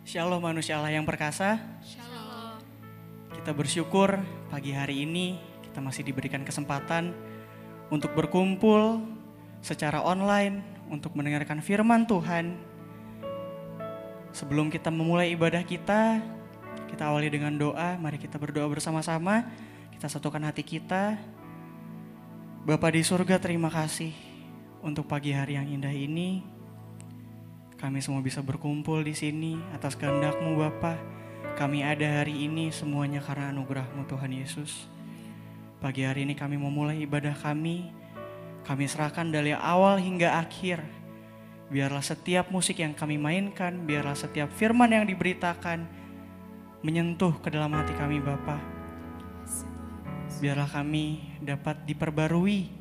Shalom manusia Allah yang perkasa. Shalom. Kita bersyukur pagi hari ini kita masih diberikan kesempatan untuk berkumpul secara online untuk mendengarkan firman Tuhan. Sebelum kita memulai ibadah kita awali dengan doa. Mari kita berdoa bersama-sama. Kita satukan hati kita. Bapa di surga, terima kasih untuk pagi hari yang indah ini. Kami semua bisa berkumpul di sini atas kehendak-Mu Bapa. Kami ada hari ini semuanya karena anugerah-Mu Tuhan Yesus. Pagi hari ini kami memulai ibadah kami. Kami serahkan dari awal hingga akhir. Biarlah setiap musik yang kami mainkan, biarlah setiap firman yang diberitakan menyentuh ke dalam hati kami Bapa. Biarlah kami dapat diperbarui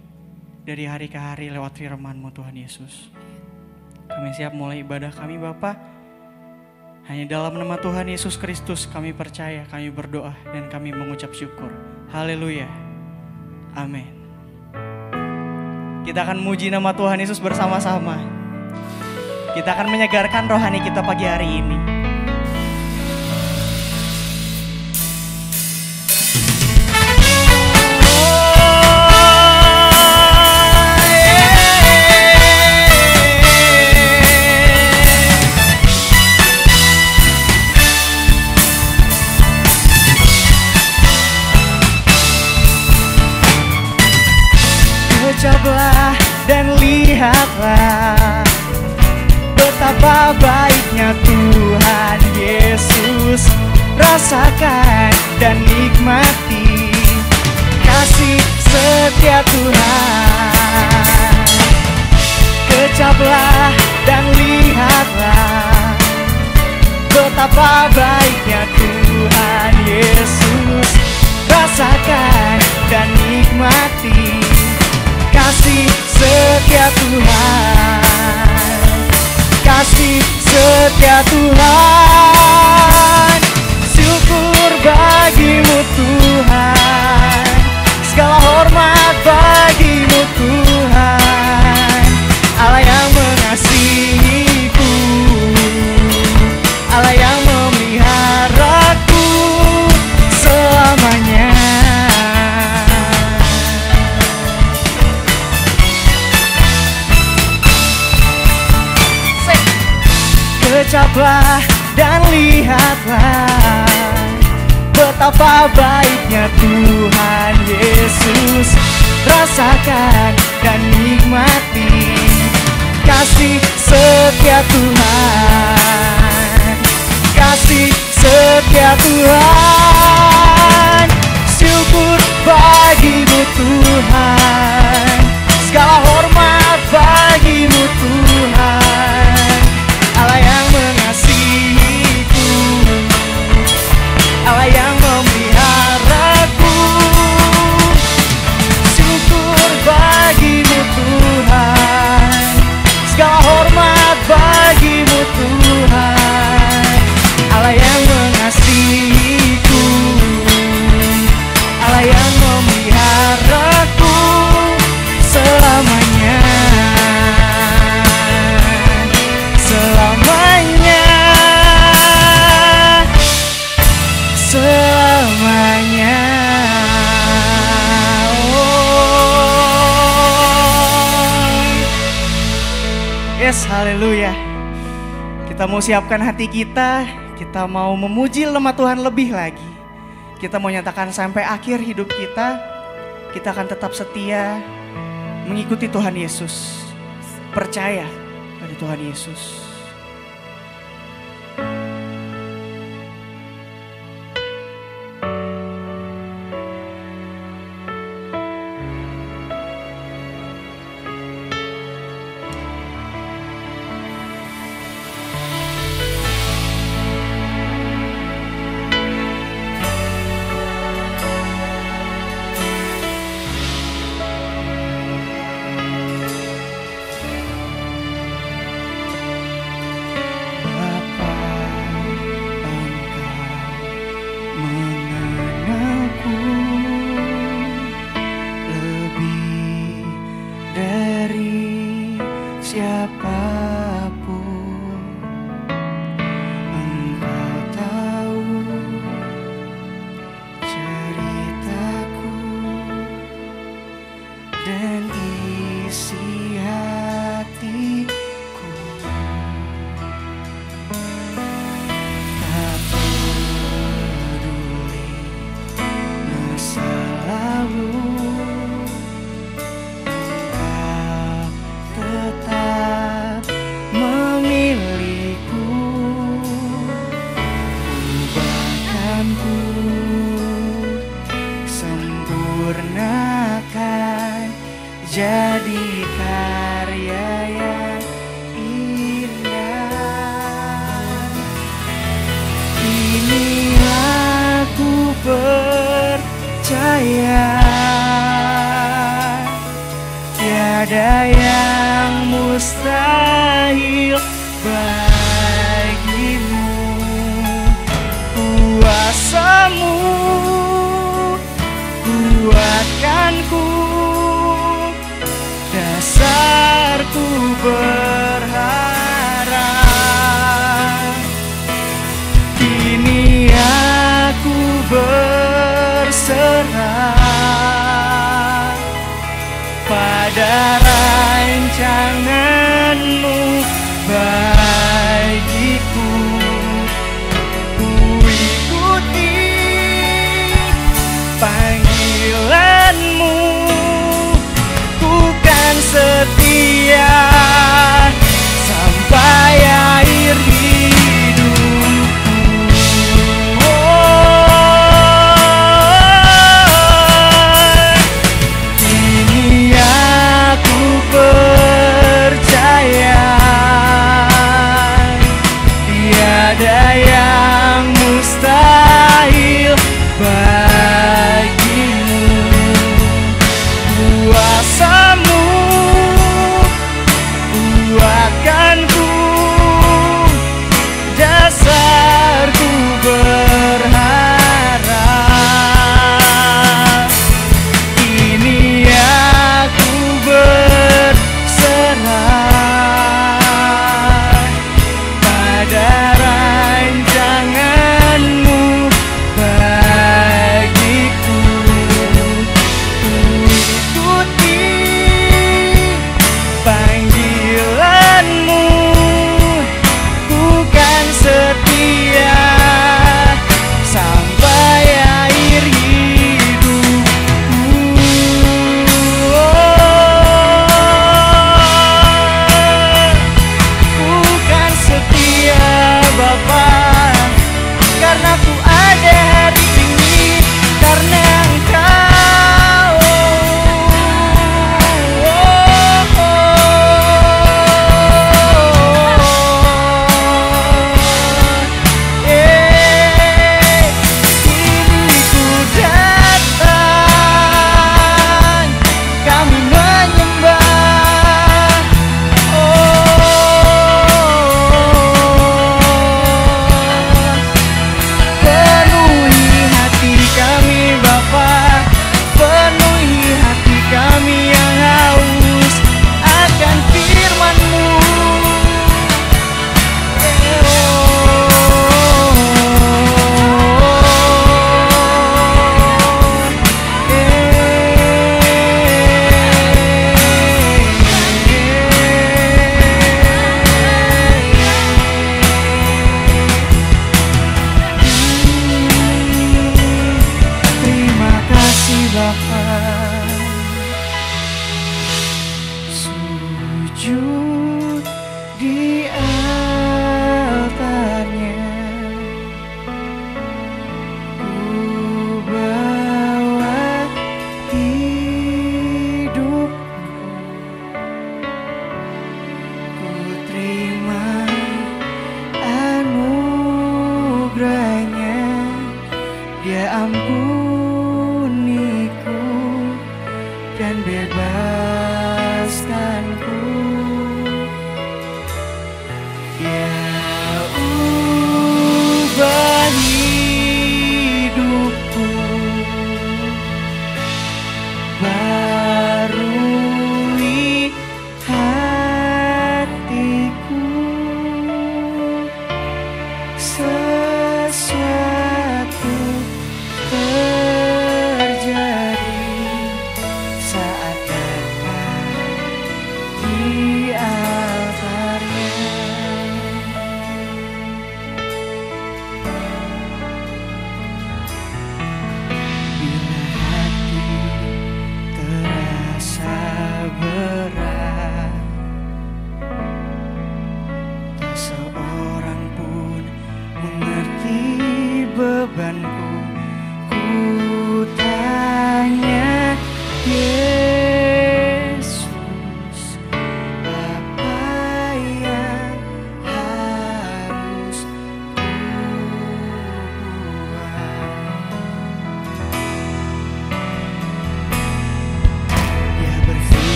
dari hari ke hari lewat firman-Mu Tuhan Yesus. Kami siap mulai ibadah kami Bapa. Hanya dalam nama Tuhan Yesus Kristus kami percaya, kami berdoa dan kami mengucap syukur. Haleluya. Amin. Kita akan muji nama Tuhan Yesus bersama-sama. Kita akan menyegarkan rohani kita pagi hari ini. Kecaplah dan lihatlah betapa baiknya Tuhan Yesus. Rasakan dan nikmati kasih setia Tuhan. Kecaplah dan lihatlah betapa baiknya Tuhan Yesus. Rasakan dan nikmati kasih setia Tuhan, kasih setia Tuhan. Syukur bagimu Tuhan, segala hormat bagimu Tuhan. Allah yang mengasihiku, Allah yang memeliharaku selamanya. Kecaplah dan lihatlah betapa baiknya Tuhan Yesus. Rasakan dan nikmati kasih setia Tuhan, kasih setia Tuhan. Syukur bagimu Tuhan, segala hormat bagimu Tuhan. Allah yang mengasihiku, Allah yang memeliharaku. Syukur bagimu Tuhan, segala hormat bagimu Tuhan. Allah yang mengasihiku, Allah yang memeliharaku selamanya. Selamanya, selamanya. Oh. Yes, haleluya. Kita mau siapkan hati kita. Kita mau memuji nama Tuhan lebih lagi. Kita mau nyatakan sampai akhir hidup kita akan tetap setia mengikuti Tuhan Yesus. Percaya pada Tuhan Yesus. siapapun, berharap. Kini aku berserah pada rancangan-Mu bagiku. Ku ikuti panggilan-Mu, ku kan setia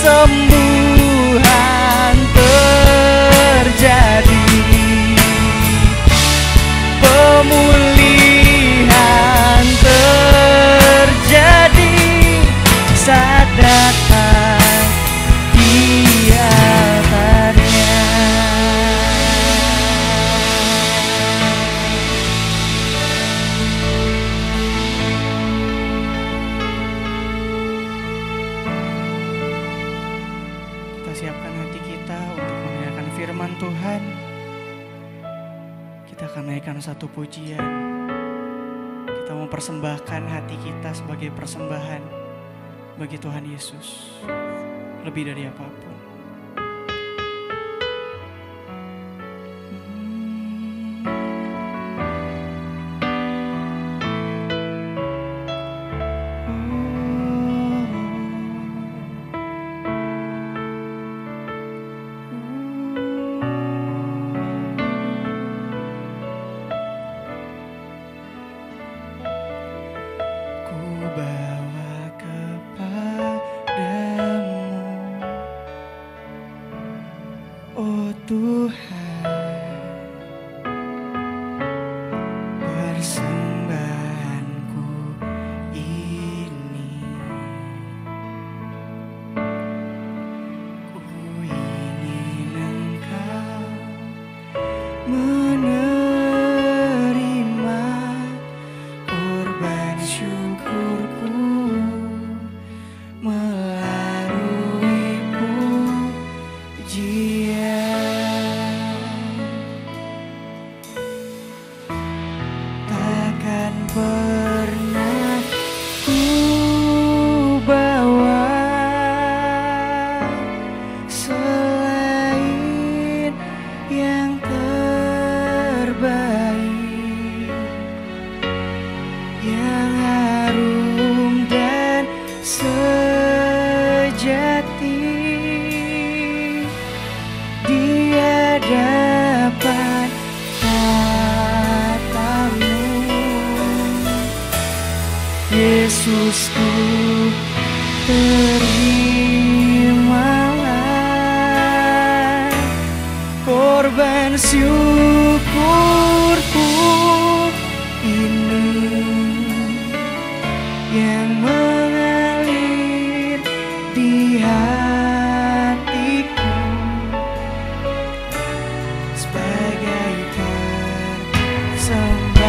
kesembuhan terjadi, pemulihan terjadi saat datang di altarnya. Kita siapkan hati kita untuk mendengarkan firman Tuhan. Kita akan naikkan satu pujian. Kita mau persembahkan hati kita sebagai persembahan bagi Tuhan Yesus, lebih dari apapun. Yesusku, terimalah korban syukurku ini yang mengalir di hatiku sebagai persembahan.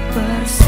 Bersama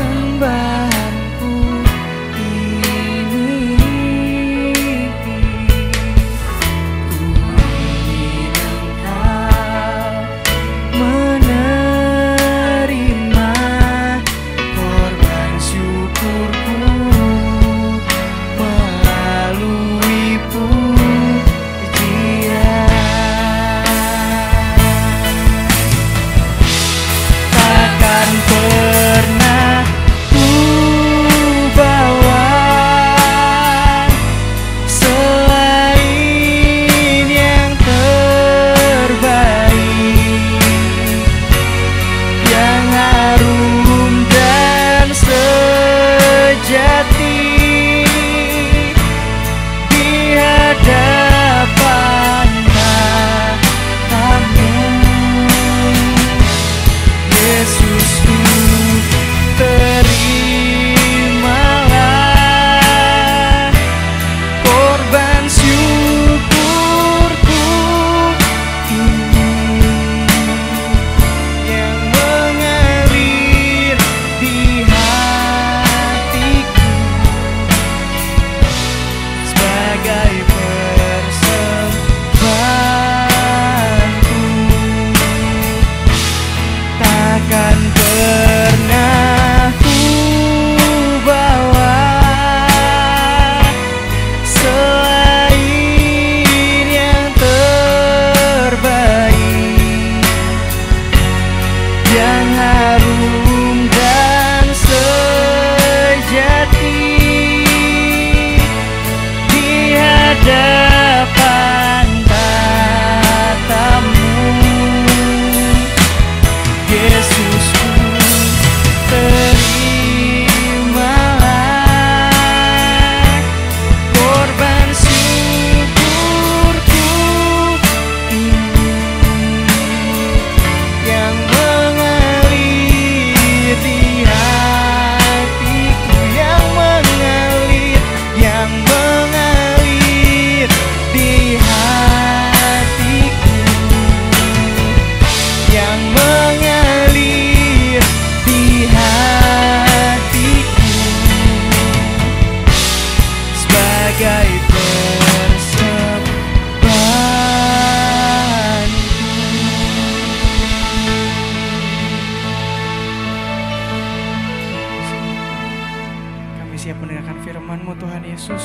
siap mendengarkan firman-Mu Tuhan Yesus.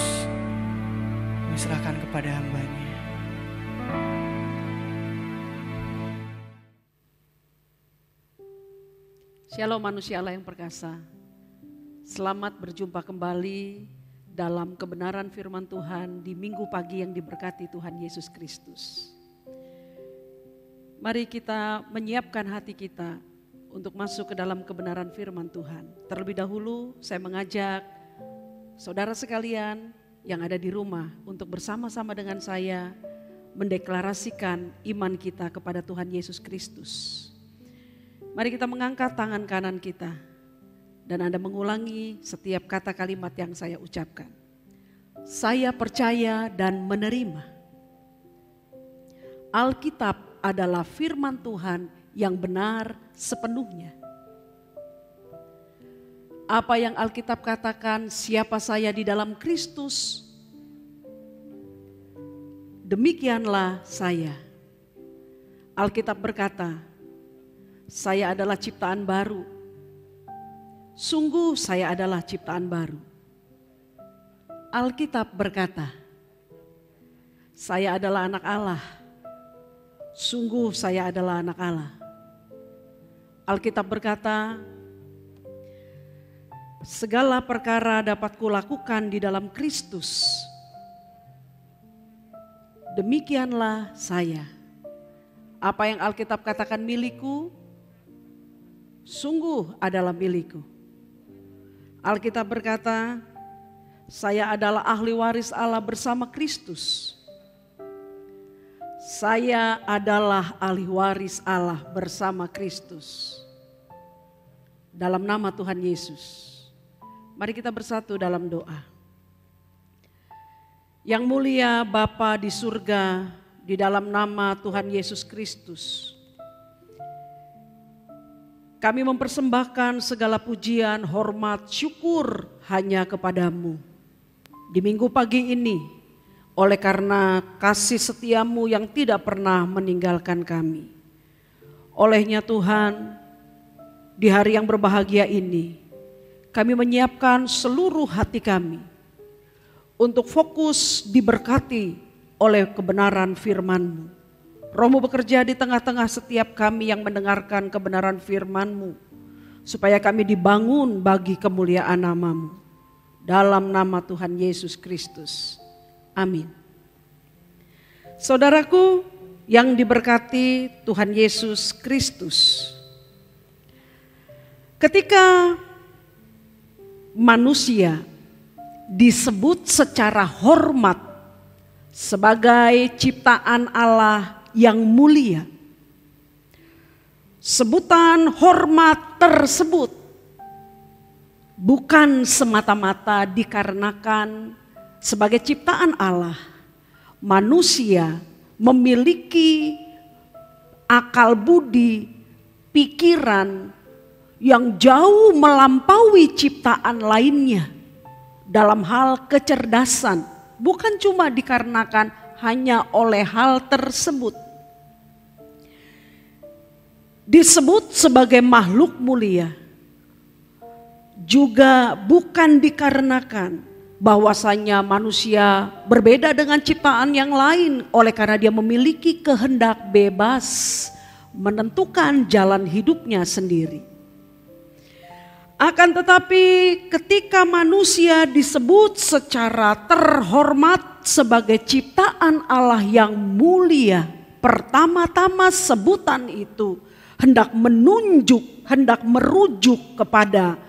Kami serahkan kepada hamba-Nya. Shalom manusia Allah yang perkasa. Selamat berjumpa kembali dalam kebenaran firman Tuhan di minggu pagi yang diberkati Tuhan Yesus Kristus. Mari kita menyiapkan hati kita untuk masuk ke dalam kebenaran firman Tuhan. Terlebih dahulu saya mengajak saudara sekalian yang ada di rumah untuk bersama-sama dengan saya mendeklarasikan iman kita kepada Tuhan Yesus Kristus. Mari kita mengangkat tangan kanan kita dan Anda mengulangi setiap kata kalimat yang saya ucapkan. Saya percaya dan menerima. Alkitab adalah firman Tuhan yang benar sepenuhnya. Apa yang Alkitab katakan, siapa saya di dalam Kristus, demikianlah saya. Alkitab berkata, saya adalah ciptaan baru. Sungguh saya adalah ciptaan baru. Alkitab berkata, saya adalah anak Allah. Sungguh saya adalah anak Allah. Alkitab berkata, segala perkara dapat kulakukan di dalam Kristus. Demikianlah saya. Apa yang Alkitab katakan milikku, sungguh adalah milikku. Alkitab berkata, saya adalah ahli waris Allah bersama Kristus. Saya adalah ahli waris Allah bersama Kristus. Dalam nama Tuhan Yesus. Mari kita bersatu dalam doa. Yang mulia Bapa di surga, di dalam nama Tuhan Yesus Kristus, kami mempersembahkan segala pujian, hormat, syukur hanya kepadamu. Di minggu pagi ini, oleh karena kasih setiamu yang tidak pernah meninggalkan kami. Olehnya Tuhan, di hari yang berbahagia ini, kami menyiapkan seluruh hati kami untuk fokus diberkati oleh kebenaran firman-Mu. Roh-Mu bekerja di tengah-tengah setiap kami yang mendengarkan kebenaran firman-Mu, supaya kami dibangun bagi kemuliaan nama-Mu. Dalam nama Tuhan Yesus Kristus. Amin. Saudaraku yang diberkati Tuhan Yesus Kristus. Ketika manusia disebut secara hormat sebagai ciptaan Allah yang mulia, sebutan hormat tersebut bukan semata-mata dikarenakan sebagai ciptaan Allah, manusia memiliki akal budi, pikiran yang jauh melampaui ciptaan lainnya dalam hal kecerdasan, bukan cuma dikarenakan hanya oleh hal tersebut. Disebut sebagai makhluk mulia juga bukan dikarenakan bahwasanya manusia berbeda dengan ciptaan yang lain oleh karena dia memiliki kehendak bebas menentukan jalan hidupnya sendiri. Akan tetapi ketika manusia disebut secara terhormat sebagai ciptaan Allah yang mulia, pertama-tama sebutan itu hendak menunjuk, hendak merujuk kepada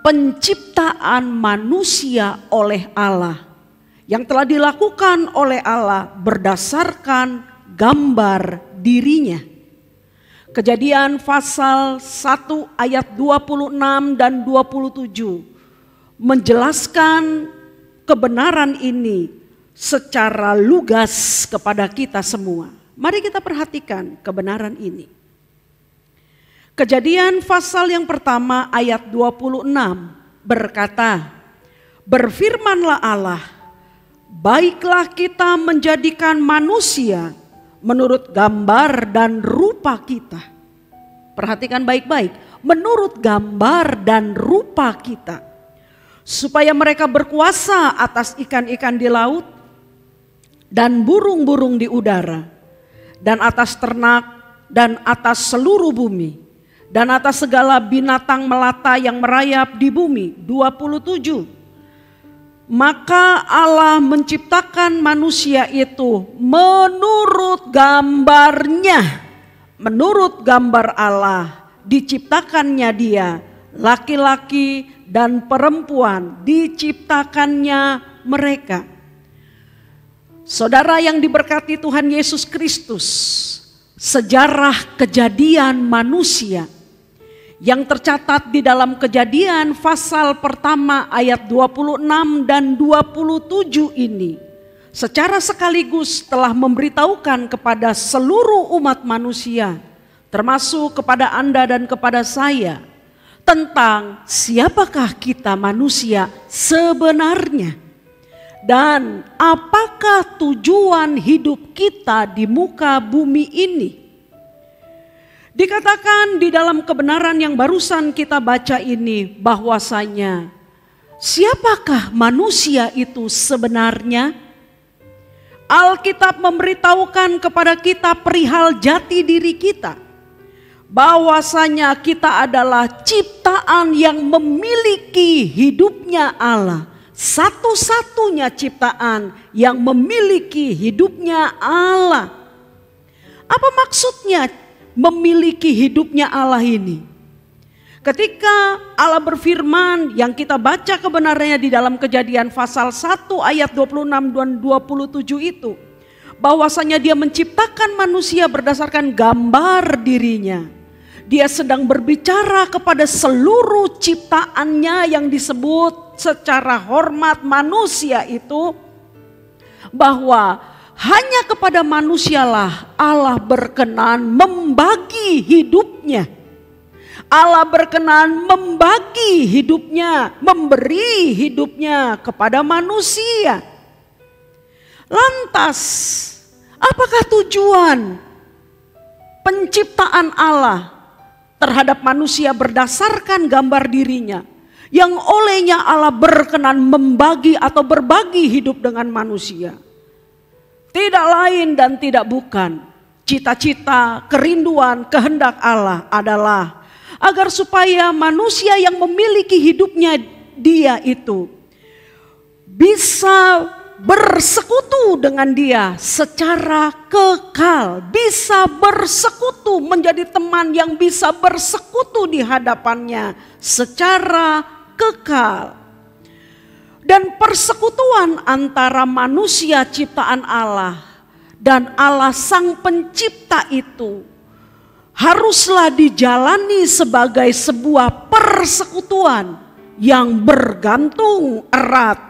penciptaan manusia oleh Allah yang telah dilakukan oleh Allah berdasarkan gambar dirinya. Kejadian pasal 1 ayat 26 dan 27 menjelaskan kebenaran ini secara lugas kepada kita semua. Mari kita perhatikan kebenaran ini. Kejadian pasal yang pertama ayat 26 berkata, berfirmanlah Allah, baiklah kita menjadikan manusia menurut gambar dan rupa kita. Perhatikan baik-baik, menurut gambar dan rupa kita. supaya mereka berkuasa atas ikan-ikan di laut dan burung-burung di udara, dan atas ternak, dan atas seluruh bumi, dan atas segala binatang melata yang merayap di bumi. 27. Maka Allah menciptakan manusia itu menurut gambarnya. Menurut gambar Allah diciptakannya dia, laki-laki dan perempuan diciptakannya mereka. Saudara yang diberkati Tuhan Yesus Kristus, sejarah kejadian manusia yang tercatat di dalam Kejadian pasal pertama ayat 26 dan 27 ini secara sekaligus telah memberitahukan kepada seluruh umat manusia, termasuk kepada Anda dan kepada saya, tentang siapakah kita manusia sebenarnya dan apakah tujuan hidup kita di muka bumi ini. Dikatakan di dalam kebenaran yang barusan kita baca ini bahwasanya siapakah manusia itu sebenarnya? Alkitab memberitahukan kepada kita perihal jati diri kita, bahwasanya kita adalah ciptaan yang memiliki hidupnya Allah, satu-satunya ciptaan yang memiliki hidupnya Allah. Apa maksudnya memiliki hidupnya Allah ini? Ketika Allah berfirman yang kita baca kebenarannya di dalam Kejadian pasal 1 ayat 26 dan 27 itu, bahwasanya dia menciptakan manusia berdasarkan gambar dirinya. Dia sedang berbicara kepada seluruh ciptaannya yang disebut secara hormat manusia itu, bahwa hanya kepada manusialah Allah berkenan membagi hidupnya. Allah berkenan membagi hidupnya, memberi hidupnya kepada manusia. Lantas, apakah tujuan penciptaan Allah terhadap manusia berdasarkan gambar dirinya, yang olehnya Allah berkenan membagi atau berbagi hidup dengan manusia? Tidak lain dan tidak bukan, cita-cita, kerinduan, kehendak Allah adalah agar supaya manusia yang memiliki hidupnya dia itu bisa bersekutu dengan dia secara kekal, bisa bersekutu menjadi teman yang bisa bersekutu di hadapannya secara kekal. Dan persekutuan antara manusia ciptaan Allah dan Allah sang pencipta itu haruslah dijalani sebagai sebuah persekutuan yang bergantung erat.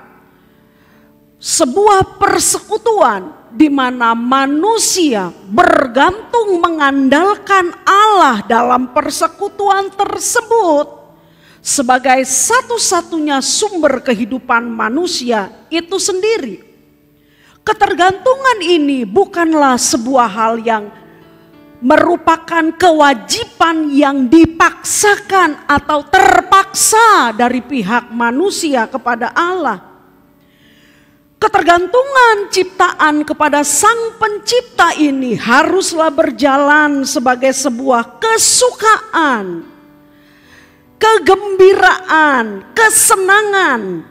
Sebuah persekutuan di mana manusia bergantung mengandalkan Allah dalam persekutuan tersebut sebagai satu-satunya sumber kehidupan manusia itu sendiri. Ketergantungan ini bukanlah sebuah hal yang merupakan kewajiban yang dipaksakan atau terpaksa dari pihak manusia kepada Allah. Ketergantungan ciptaan kepada sang pencipta ini haruslah berjalan sebagai sebuah kesukaan, kegembiraan, kesenangan,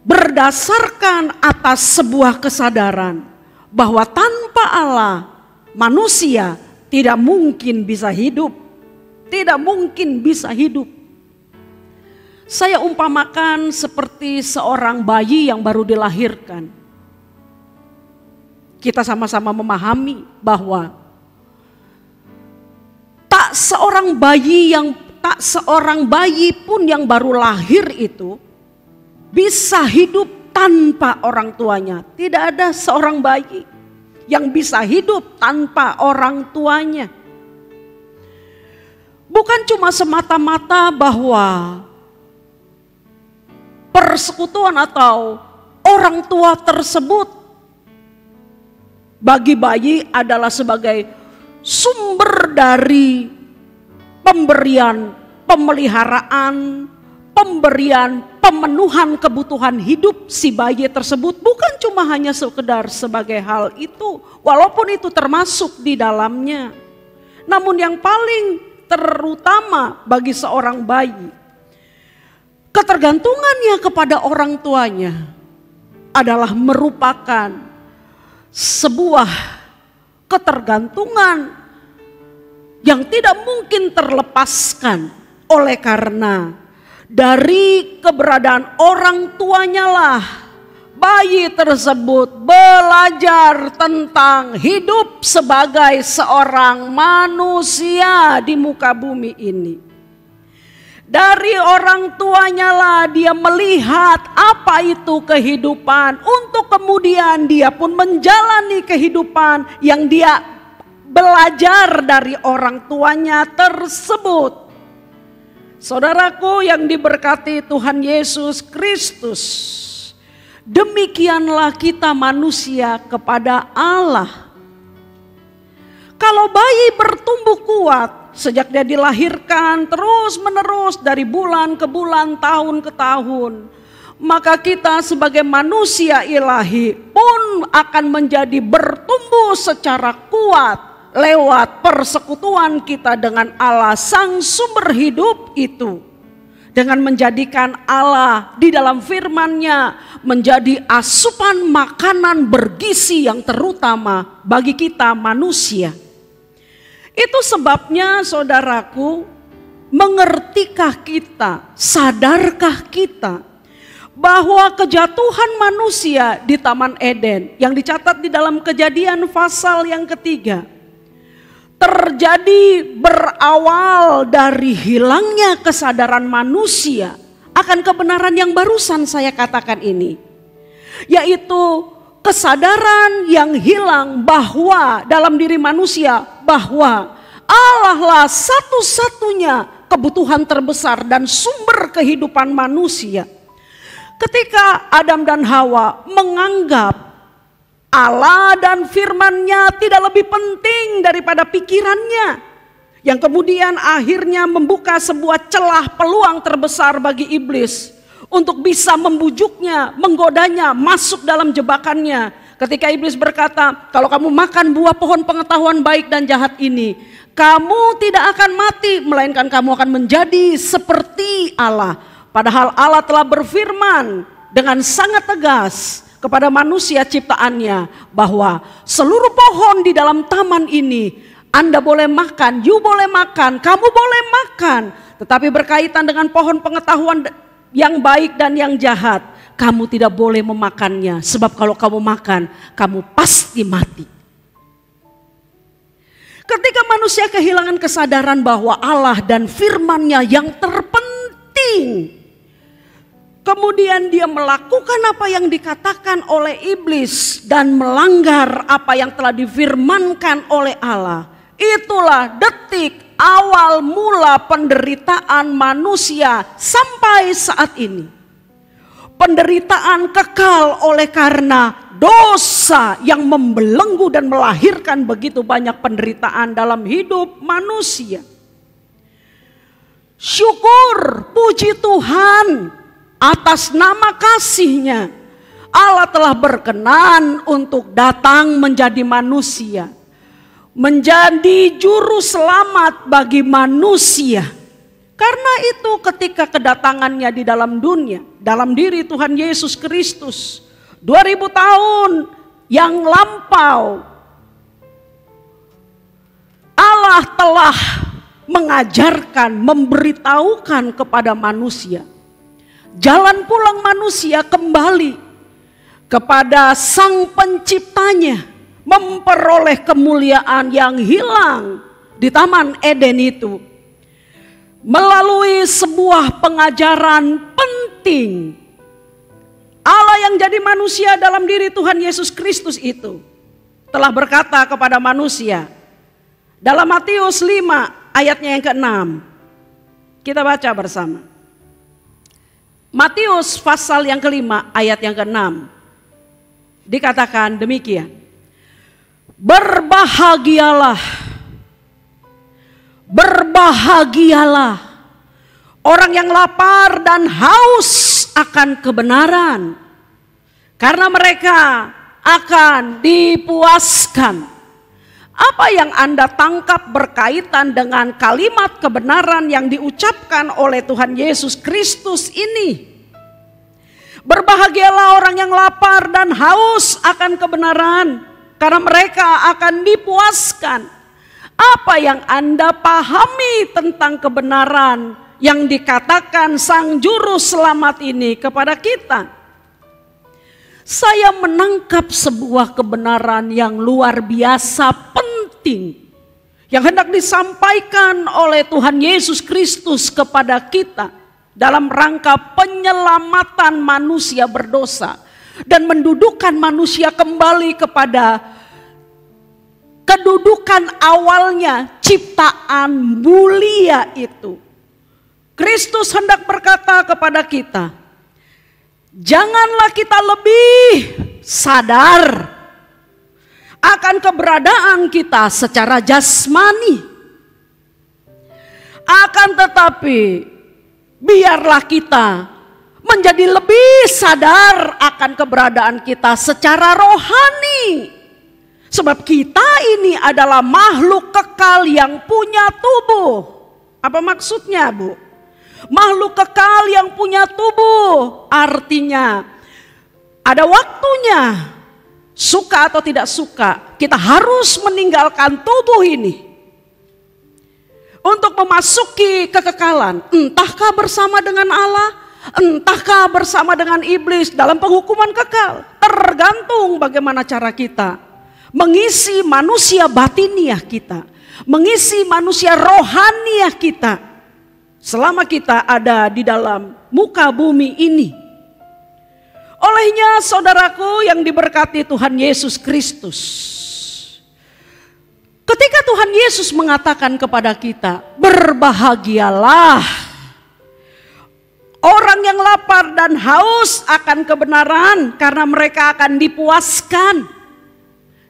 berdasarkan atas sebuah kesadaran bahwa tanpa Allah manusia tidak mungkin bisa hidup, tidak mungkin bisa hidup. Saya umpamakan seperti seorang bayi yang baru dilahirkan. Kita sama-sama memahami bahwa tak seorang bayi pun yang baru lahir itu bisa hidup tanpa orang tuanya. Tidak ada seorang bayi yang bisa hidup tanpa orang tuanya. Bukan cuma semata-mata bahwa persekutuan atau orang tua tersebut bagi bayi adalah sebagai sumber dari pemberian, pemeliharaan, pemberian pemenuhan kebutuhan hidup si bayi tersebut bukan cuma hanya sekedar sebagai hal itu, walaupun itu termasuk di dalamnya. Namun yang paling terutama bagi seorang bayi, ketergantungannya kepada orang tuanya adalah merupakan sebuah ketergantungan yang tidak mungkin terlepaskan, oleh karena dari keberadaan orang tuanya lah bayi tersebut belajar tentang hidup sebagai seorang manusia di muka bumi ini. Dari orang tuanya lah dia melihat apa itu kehidupan, untuk kemudian dia pun menjalani kehidupan yang dia belajar dari orang tuanya tersebut. Saudaraku yang diberkati Tuhan Yesus Kristus, demikianlah kita manusia kepada Allah. Kalau bayi bertumbuh kuat sejak dia dilahirkan terus menerus dari bulan ke bulan, tahun ke tahun, maka kita sebagai manusia ilahi pun akan menjadi bertumbuh secara kuat lewat persekutuan kita dengan Allah sang sumber hidup itu. Dengan menjadikan Allah di dalam firman-Nya menjadi asupan makanan bergizi yang terutama bagi kita manusia. Itu sebabnya saudaraku, mengertikah kita, sadarkah kita bahwa kejatuhan manusia di Taman Eden yang dicatat di dalam Kejadian pasal yang ketiga terjadi berawal dari hilangnya kesadaran manusia akan kebenaran yang barusan saya katakan ini, yaitu kesadaran yang hilang bahwa dalam diri manusia bahwa Allah lah satu-satunya kebutuhan terbesar dan sumber kehidupan manusia. Ketika Adam dan Hawa menganggap Allah dan firman-Nya tidak lebih penting daripada pikirannya, yang kemudian akhirnya membuka sebuah celah peluang terbesar bagi iblis untuk bisa membujuknya, menggodanya, masuk dalam jebakannya. Ketika iblis berkata, kalau kamu makan buah pohon pengetahuan baik dan jahat ini, kamu tidak akan mati, melainkan kamu akan menjadi seperti Allah. Padahal Allah telah berfirman dengan sangat tegas kepada manusia ciptaannya bahwa seluruh pohon di dalam taman ini Anda boleh makan, you boleh makan, kamu boleh makan. Tetapi berkaitan dengan pohon pengetahuan yang baik dan yang jahat, kamu tidak boleh memakannya. Sebab kalau kamu makan, kamu pasti mati. Ketika manusia kehilangan kesadaran bahwa Allah dan firman-Nya yang terpenting, kemudian dia melakukan apa yang dikatakan oleh iblis dan melanggar apa yang telah difirmankan oleh Allah. Itulah detik awal mula penderitaan manusia sampai saat ini. Penderitaan kekal oleh karena dosa yang membelenggu dan melahirkan begitu banyak penderitaan dalam hidup manusia. Syukur, puji Tuhan, atas nama kasih-Nya Allah telah berkenan untuk datang menjadi manusia, menjadi juru selamat bagi manusia. Karena itu ketika kedatangannya di dalam dunia, dalam diri Tuhan Yesus Kristus 2000 tahun yang lampau, Allah telah mengajarkan, memberitahukan kepada manusia jalan pulang manusia kembali kepada Sang Penciptanya, memperoleh kemuliaan yang hilang di Taman Eden itu melalui sebuah pengajaran penting. Allah yang jadi manusia dalam diri Tuhan Yesus Kristus itu telah berkata kepada manusia dalam Matius 5 ayatnya yang ke-6. Kita baca bersama. Matius pasal yang ke-5 ayat yang ke-6 dikatakan demikian. Berbahagialah Orang yang lapar dan haus akan kebenaran, karena mereka akan dipuaskan. Apa yang Anda tangkap berkaitan dengan kalimat kebenaran yang diucapkan oleh Tuhan Yesus Kristus ini? Berbahagialah orang yang lapar dan haus akan kebenaran, karena mereka akan dipuaskan. Apa yang Anda pahami tentang kebenaran yang dikatakan Sang Juru Selamat ini kepada kita? Saya menangkap sebuah kebenaran yang luar biasa penting yang hendak disampaikan oleh Tuhan Yesus Kristus kepada kita dalam rangka penyelamatan manusia berdosa dan mendudukkan manusia kembali kepada kedudukan awalnya, ciptaan mulia itu. Kristus hendak berkata kepada kita, janganlah kita lebih sadar akan keberadaan kita secara jasmani. Akan tetapi biarlah kita menjadi lebih sadar akan keberadaan kita secara rohani. Sebab kita ini adalah makhluk kekal yang punya tubuh. Apa maksudnya, Bu? Makhluk kekal yang punya tubuh, artinya ada waktunya, suka atau tidak suka, kita harus meninggalkan tubuh ini untuk memasuki kekekalan. Entahkah bersama dengan Allah, entahkah bersama dengan iblis dalam penghukuman kekal. Tergantung bagaimana cara kita mengisi manusia batiniah kita, mengisi manusia rohaniah kita selama kita ada di dalam muka bumi ini. Olehnya saudaraku yang diberkati Tuhan Yesus Kristus, ketika Tuhan Yesus mengatakan kepada kita, berbahagialah orang yang lapar dan haus akan kebenaran, karena mereka akan dipuaskan.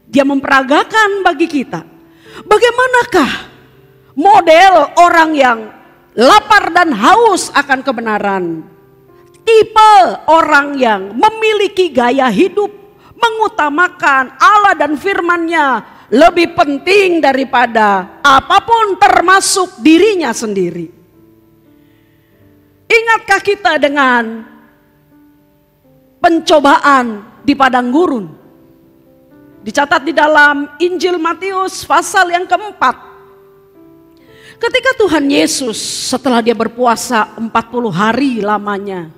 Dia memperagakan bagi kita, bagaimanakah model orang yang lapar dan haus akan kebenaran. Tipe orang yang memiliki gaya hidup mengutamakan Allah dan firman-Nya lebih penting daripada apapun termasuk dirinya sendiri. Ingatkah kita dengan pencobaan di padang gurun? Dicatat di dalam Injil Matius pasal yang keempat. Ketika Tuhan Yesus setelah dia berpuasa 40 hari lamanya,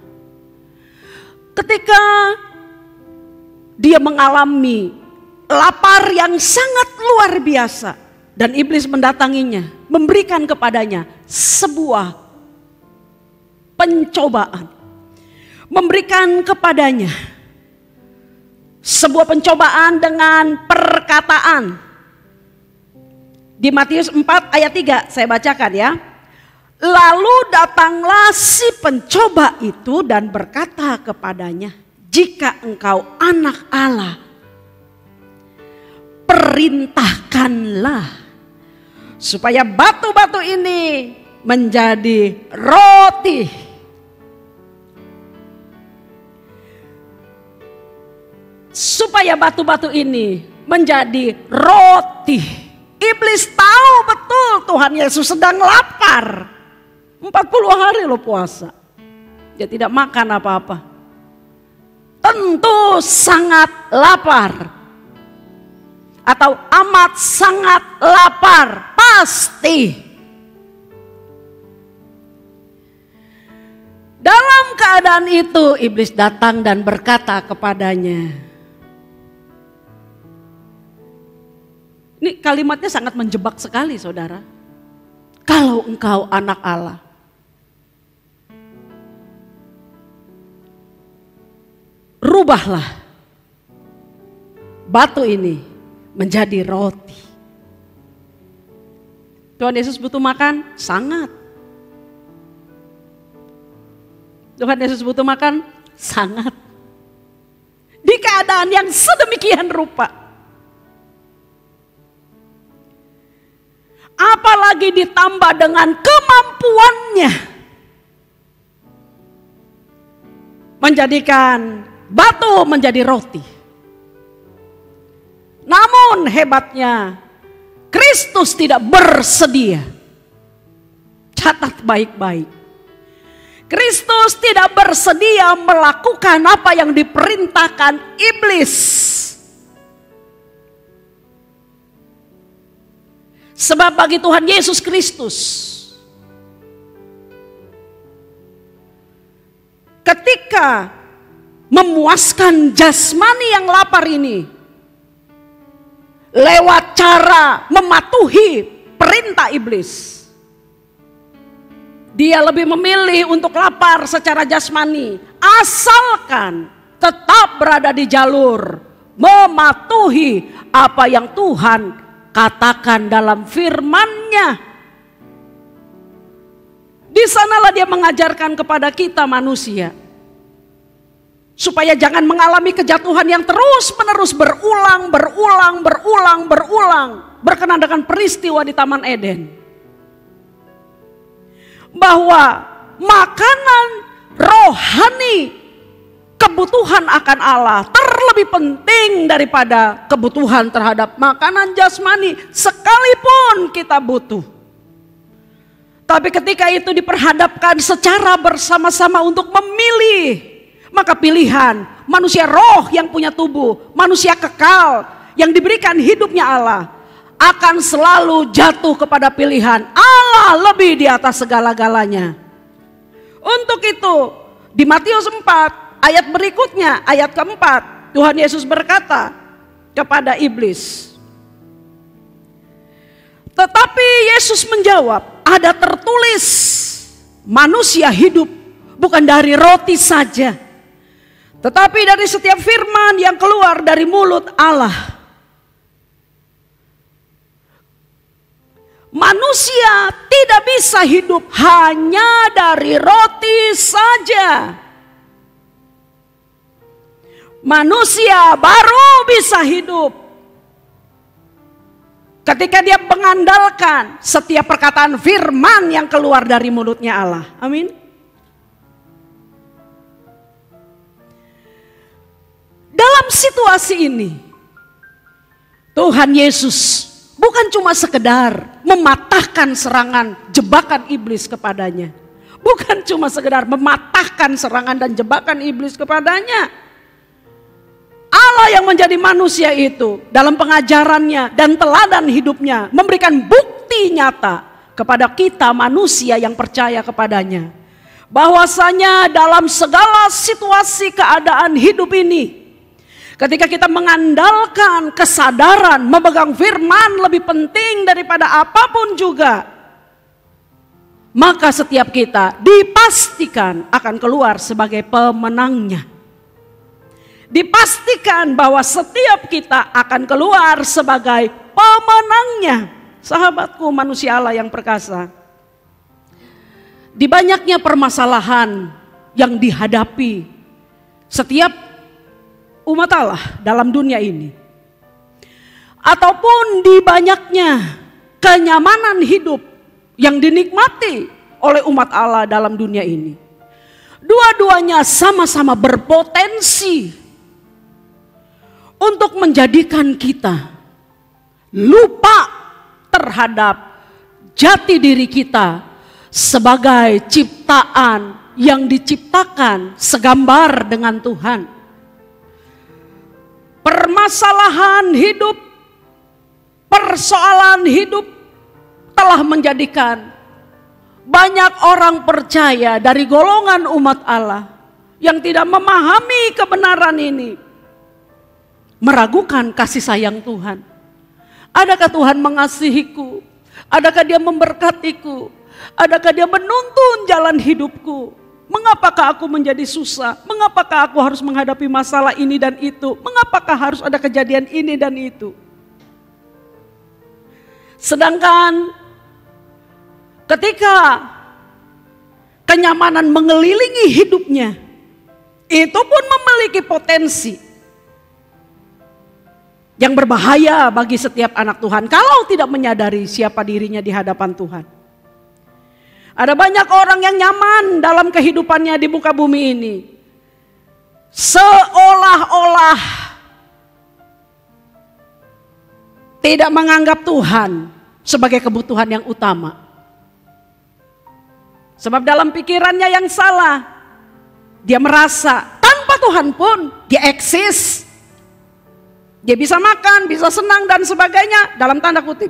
ketika dia mengalami lapar yang sangat luar biasa dan iblis mendatanginya, memberikan kepadanya sebuah pencobaan, memberikan kepadanya sebuah pencobaan dengan perkataan. Di Matius 4 ayat 3 saya bacakan ya. Lalu datanglah si pencoba itu dan berkata kepadanya, jika engkau anak Allah, perintahkanlah supaya batu-batu ini menjadi roti. Supaya batu-batu ini menjadi roti. Iblis tahu betul Tuhan Yesus sedang lapar. 40 hari lo puasa. Dia tidak makan apa-apa. Tentu sangat lapar. Atau amat sangat lapar. Pasti. Dalam keadaan itu iblis datang dan berkata kepadanya. Ini kalimatnya sangat menjebak sekali saudara. Kalau engkau anak Allah, rubahlah batu ini menjadi roti. Tuhan Yesus butuh makan? Sangat. Tuhan Yesus butuh makan? Sangat. Di keadaan yang sedemikian rupa. Apalagi ditambah dengan kemampuannya menjadikan batu menjadi roti. Namun hebatnya, Kristus tidak bersedia. Catat baik-baik. Kristus tidak bersedia melakukan apa yang diperintahkan iblis. Sebab bagi Tuhan Yesus Kristus, ketika memuaskan jasmani yang lapar ini, lewat cara mematuhi perintah iblis, dia lebih memilih untuk lapar secara jasmani, asalkan tetap berada di jalur mematuhi apa yang Tuhan katakan dalam firman-Nya. Di sanalah dia mengajarkan kepada kita manusia, supaya jangan mengalami kejatuhan yang terus-menerus berulang, berkenaan dengan peristiwa di Taman Eden. Bahwa makanan rohani, kebutuhan akan Allah terlebih penting daripada kebutuhan terhadap makanan jasmani, sekalipun kita butuh. Tapi ketika itu diperhadapkan secara bersama-sama untuk memilih, maka pilihan manusia roh yang punya tubuh, manusia kekal yang diberikan hidupnya Allah, akan selalu jatuh kepada pilihan Allah lebih di atas segala-galanya. Untuk itu di Matius 4 ayat berikutnya, ayat keempat, Tuhan Yesus berkata kepada iblis. Tetapi Yesus menjawab, ada tertulis, manusia hidup bukan dari roti saja, tetapi dari setiap firman yang keluar dari mulut Allah. Manusia tidak bisa hidup hanya dari roti saja. Manusia baru bisa hidup ketika dia mengandalkan setiap perkataan firman yang keluar dari mulutnya Allah. Amin. Dalam situasi ini, Tuhan Yesus bukan cuma sekedar mematahkan serangan jebakan iblis kepadanya. Bukan cuma sekedar mematahkan serangan dan jebakan iblis kepadanya. Allah yang menjadi manusia itu dalam pengajarannya dan teladan hidupnya memberikan bukti nyata kepada kita manusia yang percaya kepadanya. Bahwasanya dalam segala situasi keadaan hidup ini, ketika kita mengandalkan kesadaran memegang firman lebih penting daripada apapun juga, maka setiap kita dipastikan akan keluar sebagai pemenangnya. Dipastikan bahwa setiap kita akan keluar sebagai pemenangnya. Sahabatku manusia Allah yang perkasa, di banyaknya permasalahan yang dihadapi setiap umat Allah dalam dunia ini, ataupun di banyaknya kenyamanan hidup yang dinikmati oleh umat Allah dalam dunia ini, dua-duanya sama-sama berpotensi untuk menjadikan kita lupa terhadap jati diri kita sebagai ciptaan yang diciptakan segambar dengan Tuhan. Permasalahan hidup, persoalan hidup telah menjadikan banyak orang percaya dari golongan umat Allah yang tidak memahami kebenaran ini meragukan kasih sayang Tuhan. Adakah Tuhan mengasihiku? Adakah Dia memberkatiku? Adakah Dia menuntun jalan hidupku? Mengapakah aku menjadi susah? Mengapakah aku harus menghadapi masalah ini dan itu? Mengapakah harus ada kejadian ini dan itu? Sedangkan ketika kenyamanan mengelilingi hidupnya, itu pun memiliki potensi yang berbahaya bagi setiap anak Tuhan kalau tidak menyadari siapa dirinya di hadapan Tuhan. Ada banyak orang yang nyaman dalam kehidupannya di muka bumi ini, seolah-olah tidak menganggap Tuhan sebagai kebutuhan yang utama. Sebab dalam pikirannya yang salah, dia merasa tanpa Tuhan pun dia eksis. Dia bisa makan, bisa senang dan sebagainya, dalam tanda kutip.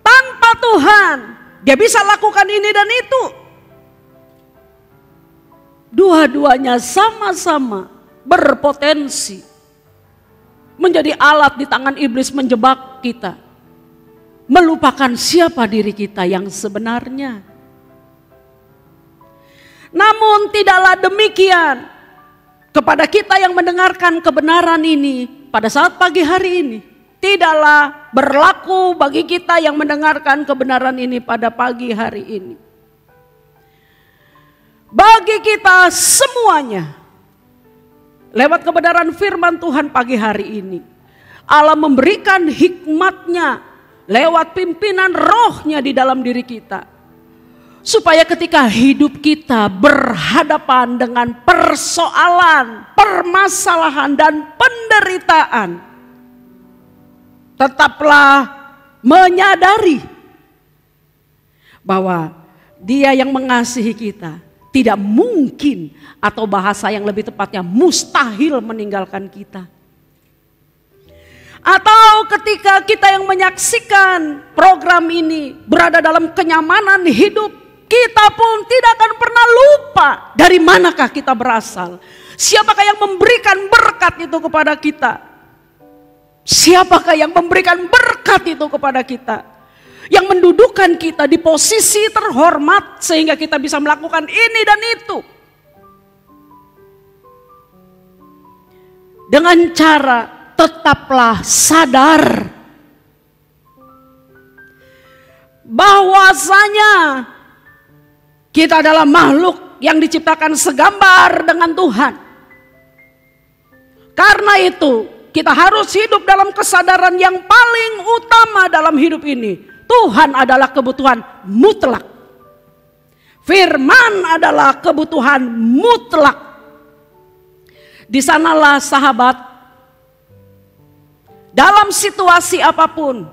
Tanpa Tuhan, dia bisa lakukan ini dan itu. Dua-duanya sama-sama berpotensi menjadi alat di tangan iblis menjebak kita, melupakan siapa diri kita yang sebenarnya. Namun tidaklah demikian kepada kita yang mendengarkan kebenaran ini pada saat pagi hari ini. Tidaklah berlaku bagi kita yang mendengarkan kebenaran ini pada pagi hari ini. Bagi kita semuanya, lewat kebenaran firman Tuhan pagi hari ini, Allah memberikan hikmatnya lewat pimpinan rohnya di dalam diri kita. Supaya ketika hidup kita berhadapan dengan persoalan, permasalahan dan penderitaan, tetaplah menyadari bahwa Dia yang mengasihi kita tidak mungkin, atau bahasa yang lebih tepatnya mustahil meninggalkan kita. Atau ketika kita yang menyaksikan program ini berada dalam kenyamanan hidup, kita pun tidak akan pernah lupa dari manakah kita berasal. Siapakah yang memberikan berkat itu kepada kita? Siapakah yang memberikan berkat itu kepada kita? Yang mendudukan kita di posisi terhormat sehingga kita bisa melakukan ini dan itu. Dengan cara tetaplah sadar bahwasanya kita adalah makhluk yang diciptakan segambar dengan Tuhan. Karena itu kita harus hidup dalam kesadaran yang paling utama dalam hidup ini. Tuhan adalah kebutuhan mutlak. Firman adalah kebutuhan mutlak. Di sanalah sahabat, dalam situasi apapun,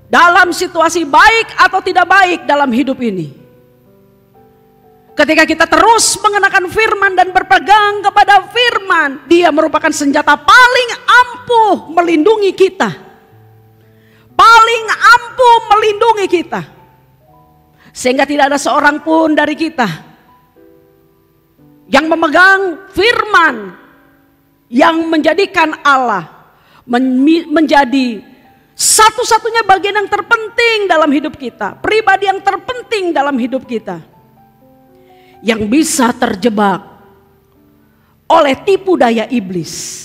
dalam situasi baik atau tidak baik dalam hidup ini, ketika kita terus mengenakan firman dan berpegang kepada firman, dia merupakan senjata paling ampuh melindungi kita. Paling ampuh melindungi kita. Sehingga tidak ada seorang pun dari kita yang memegang firman yang menjadikan Allah menjadi satu-satunya bagian yang terpenting dalam hidup kita, pribadi yang terpenting dalam hidup kita, yang bisa terjebak oleh tipu daya iblis.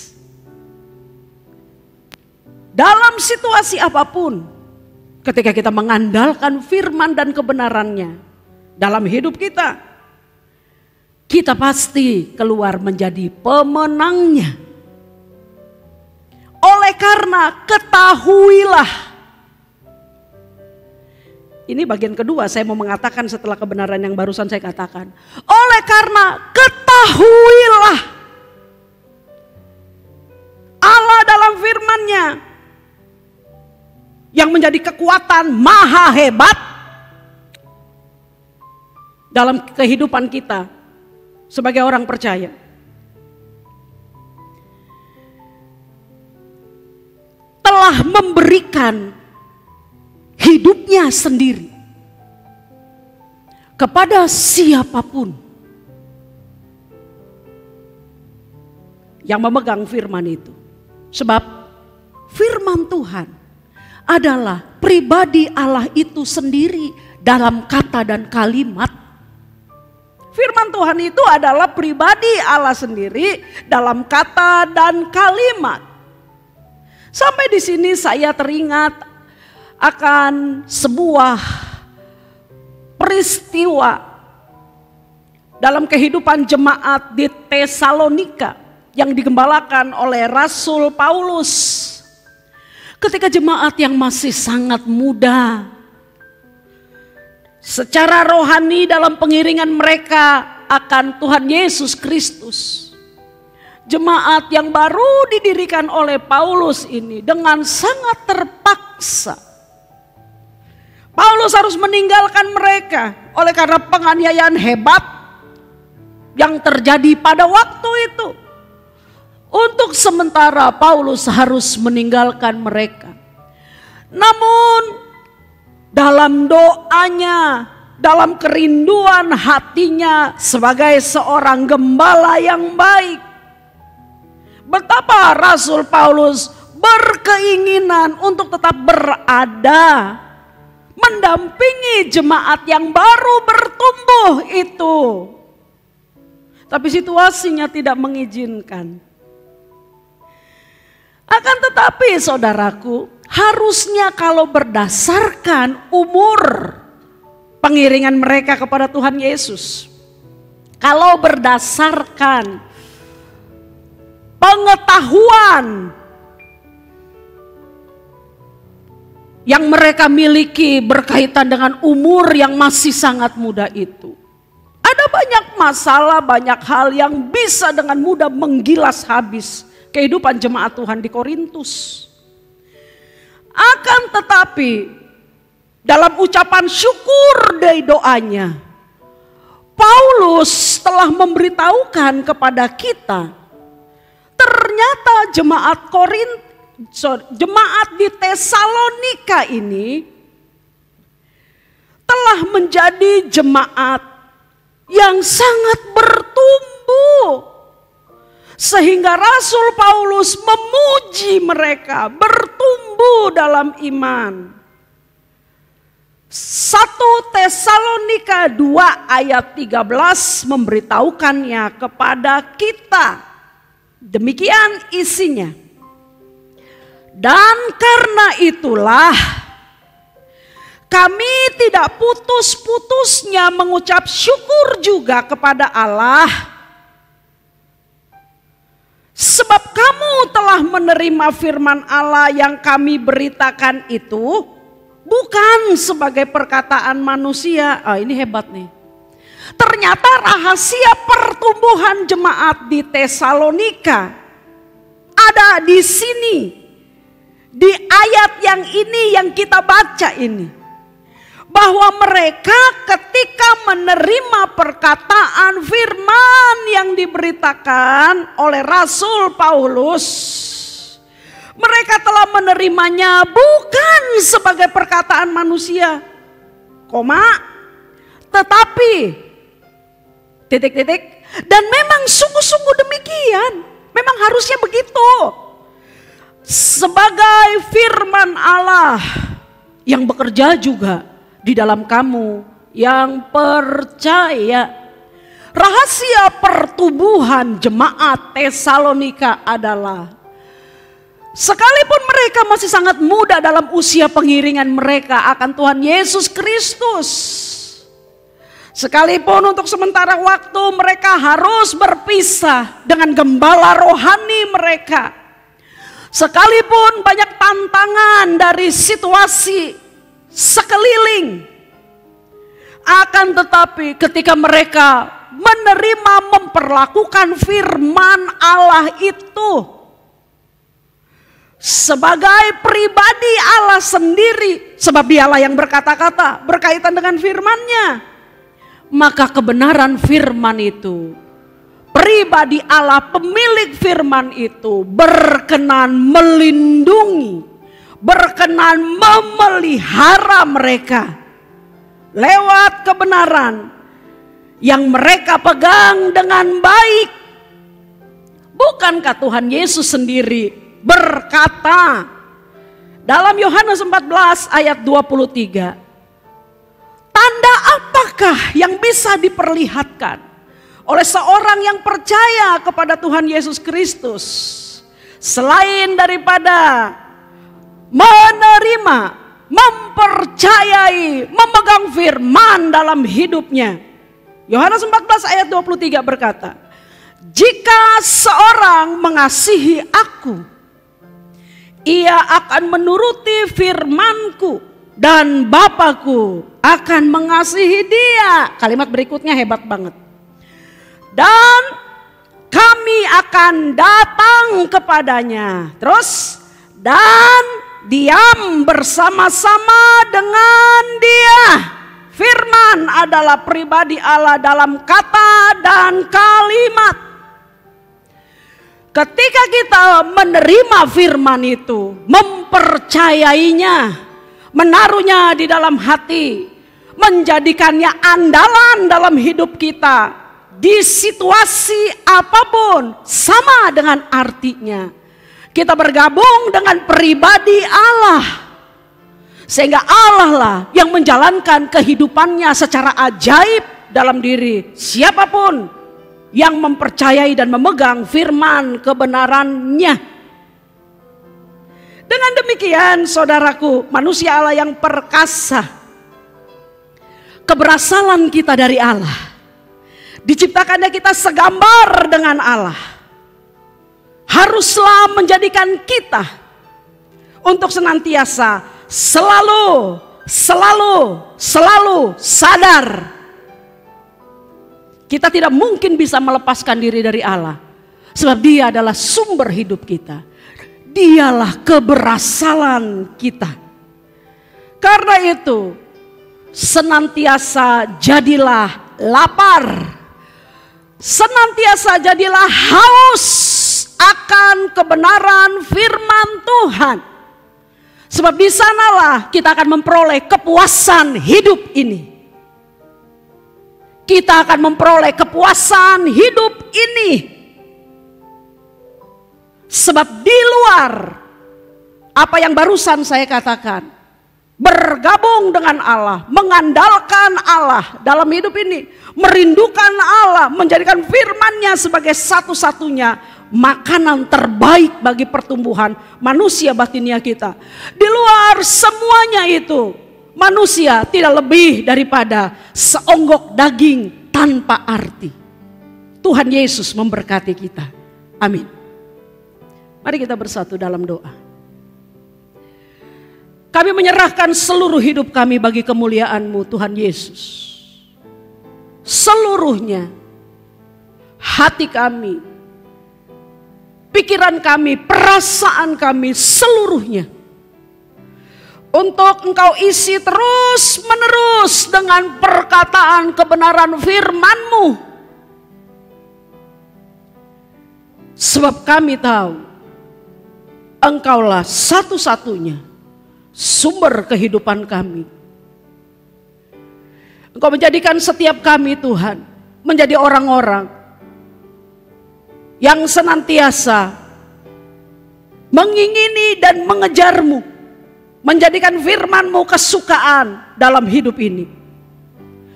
Dalam situasi apapun, ketika kita mengandalkan firman dan kebenarannya dalam hidup kita, kita pasti keluar menjadi pemenangnya. Oleh karena ketahuilah, ini bagian kedua saya mau mengatakan setelah kebenaran yang barusan saya katakan. Oleh karena ketahuilah, Allah dalam firman-Nya yang menjadi kekuatan maha hebat dalam kehidupan kita sebagai orang percaya. Telah memberikan hidupnya sendiri kepada siapapun yang memegang firman itu. Sebab firman Tuhan adalah pribadi Allah itu sendiri dalam kata dan kalimat. Firman Tuhan itu adalah pribadi Allah sendiri dalam kata dan kalimat. Sampai di sini saya teringat akan sebuah peristiwa dalam kehidupan jemaat di Tesalonika yang digembalakan oleh Rasul Paulus. Ketika jemaat yang masih sangat muda, secara rohani dalam pengiringan mereka akan Tuhan Yesus Kristus. Jemaat yang baru didirikan oleh Paulus ini dengan sangat terpaksa. Paulus harus meninggalkan mereka oleh karena penganiayaan hebat yang terjadi pada waktu itu. Untuk sementara Paulus harus meninggalkan mereka. Namun dalam doanya, dalam kerinduan hatinya sebagai seorang gembala yang baik, betapa Rasul Paulus berkeinginan untuk tetap berada, mendampingi jemaat yang baru bertumbuh itu. Tapi situasinya tidak mengizinkan. Akan tetapi saudaraku, harusnya kalau berdasarkan umur pengiringan mereka kepada Tuhan Yesus, kalau berdasarkan pengetahuan yang mereka miliki berkaitan dengan umur yang masih sangat muda itu, ada banyak masalah, banyak hal yang bisa dengan mudah menggilas habis kehidupan jemaat Tuhan di Korintus. Akan tetapi dalam ucapan syukur dari doanya, Paulus telah memberitahukan kepada kita, ternyata jemaat di Tesalonika ini telah menjadi jemaat yang sangat bertumbuh. Sehingga Rasul Paulus memuji mereka bertumbuh dalam iman. 1 Tesalonika 2 ayat 13 memberitahukannya kepada kita. Demikian isinya. Dan karena itulah kami tidak putus-putusnya mengucap syukur juga kepada Allah, sebab kamu telah menerima firman Allah yang kami beritakan itu bukan sebagai perkataan manusia. Ini hebat nih. Ternyata rahasia pertumbuhan jemaat di Tesalonika ada di sini. Di ayat yang ini yang kita baca ini. Bahwa mereka ketika menerima perkataan firman yang diberitakan oleh Rasul Paulus, mereka telah menerimanya bukan sebagai perkataan manusia, tetapi dan memang sungguh-sungguh demikian, memang harusnya begitu, sebagai firman Allah yang bekerja juga di dalam kamu yang percaya. Rahasia pertumbuhan jemaat Tesalonika adalah sekalipun mereka masih sangat muda dalam usia pengiringan mereka akan Tuhan Yesus Kristus, sekalipun untuk sementara waktu mereka harus berpisah dengan gembala rohani mereka, sekalipun banyak tantangan dari situasi sekeliling, akan tetapi ketika mereka menerima memperlakukan firman Allah itu sebagai pribadi Allah sendiri, sebab dialah yang berkata-kata berkaitan dengan firman-Nya, maka kebenaran firman itu, pribadi Allah pemilik firman itu berkenan melindungi, berkenan memelihara mereka lewat kebenaran yang mereka pegang dengan baik. Bukankah Tuhan Yesus sendiri berkata dalam Yohanes 14 ayat 23, tanda apakah yang bisa diperlihatkan oleh seorang yang percaya kepada Tuhan Yesus Kristus selain daripada menerima, mempercayai, memegang firman dalam hidupnya. Yohanes 14 ayat 23 berkata, jika seorang mengasihi aku, ia akan menuruti firmanku dan Bapakku akan mengasihi dia. Kalimat berikutnya hebat banget. dan kami akan datang kepadanya. Terus, dan diam bersama-sama dengan dia. Firman adalah pribadi Allah dalam kata dan kalimat. Ketika kita menerima firman itu, mempercayainya, menaruhnya di dalam hati, menjadikannya andalan dalam hidup kita, di situasi apapun sama dengan artinya. Kita bergabung dengan pribadi Allah, sehingga Allah lah yang menjalankan kehidupannya secara ajaib dalam diri siapapun yang mempercayai dan memegang firman kebenarannya. Dengan demikian saudaraku, manusia Allah yang perkasa, keberasalan kita dari Allah, diciptakannya kita segambar dengan Allah, haruslah menjadikan kita untuk senantiasa selalu sadar. Kita tidak mungkin bisa melepaskan diri dari Allah, sebab Dia adalah sumber hidup kita. Dialah keberasalan kita. Karena itu, senantiasa jadilah lapar, senantiasa jadilah haus akan kebenaran firman Tuhan. Sebab di sanalah kita akan memperoleh kepuasan hidup ini. Kita akan memperoleh kepuasan hidup ini. Sebab di luar apa yang barusan saya katakan, bergabung dengan Allah, mengandalkan Allah dalam hidup ini, merindukan Allah, menjadikan firman-Nya sebagai satu-satunya makanan terbaik bagi pertumbuhan manusia batinia kita. Di luar semuanya itu, manusia tidak lebih daripada seonggok daging tanpa arti. Tuhan Yesus memberkati kita. Amin. Mari kita bersatu dalam doa. Kami menyerahkan seluruh hidup kami bagi kemuliaan-Mu Tuhan Yesus. Seluruhnya, hati kami, pikiran kami, perasaan kami, seluruhnya untuk Engkau isi terus menerus dengan perkataan kebenaran firman-Mu. Sebab kami tahu Engkaulah satu-satunya sumber kehidupan kami. Engkau menjadikan setiap kami Tuhan menjadi orang-orang yang senantiasa mengingini dan mengejar-Mu, menjadikan firman-Mu kesukaan dalam hidup ini.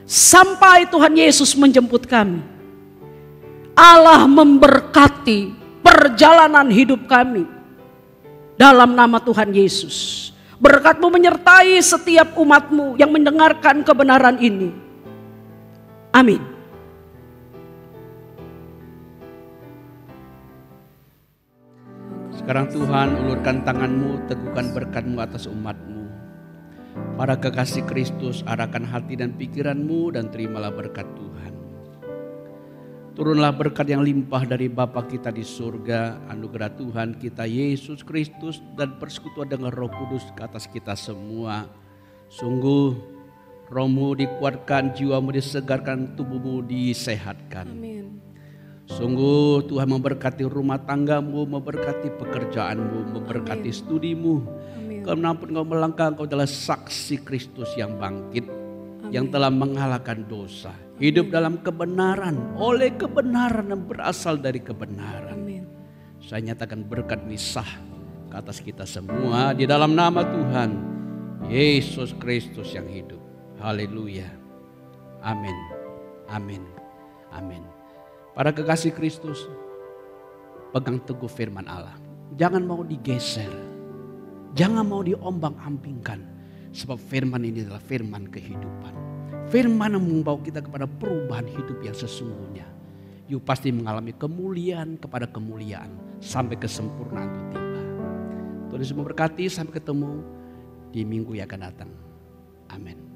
Sampai Tuhan Yesus menjemput kami. Allah memberkati perjalanan hidup kami dalam nama Tuhan Yesus. Berkat-Mu menyertai setiap umat-Mu yang mendengarkan kebenaran ini. Amin. Sekarang Tuhan, ulurkan tangan-Mu, teguhkan berkat-Mu atas umat-Mu. Para kekasih Kristus, arahkan hati dan pikiran-Mu dan terimalah berkat Tuhan. Turunlah berkat yang limpah dari Bapa kita di surga, anugerah Tuhan kita Yesus Kristus dan persekutuan dengan Roh Kudus ke atas kita semua. Sungguh rohmu dikuatkan, jiwamu disegarkan, tubuhmu disehatkan. Amin. Sungguh Tuhan memberkati rumah tanggamu, memberkati pekerjaanmu, memberkati studimu. Kemanapun kau melangkah, kau adalah saksi Kristus yang bangkit, yang telah mengalahkan dosa. Hidup dalam kebenaran, oleh kebenaran dan berasal dari kebenaran. Amin. Saya nyatakan berkat nisah ke atas kita semua di dalam nama Tuhan Yesus Kristus yang hidup. Haleluya. Amin. Amin. Amin. Para kekasih Kristus, pegang teguh firman Allah. Jangan mau digeser. Jangan mau diombang-ambingkan. Sebab firman ini adalah firman kehidupan. Firman yang membawa kita kepada perubahan hidup yang sesungguhnya. You pasti mengalami kemuliaan kepada kemuliaan sampai kesempurnaan itu tiba. Tuhan Yesus memberkati, sampai ketemu di minggu yang akan datang. Amin.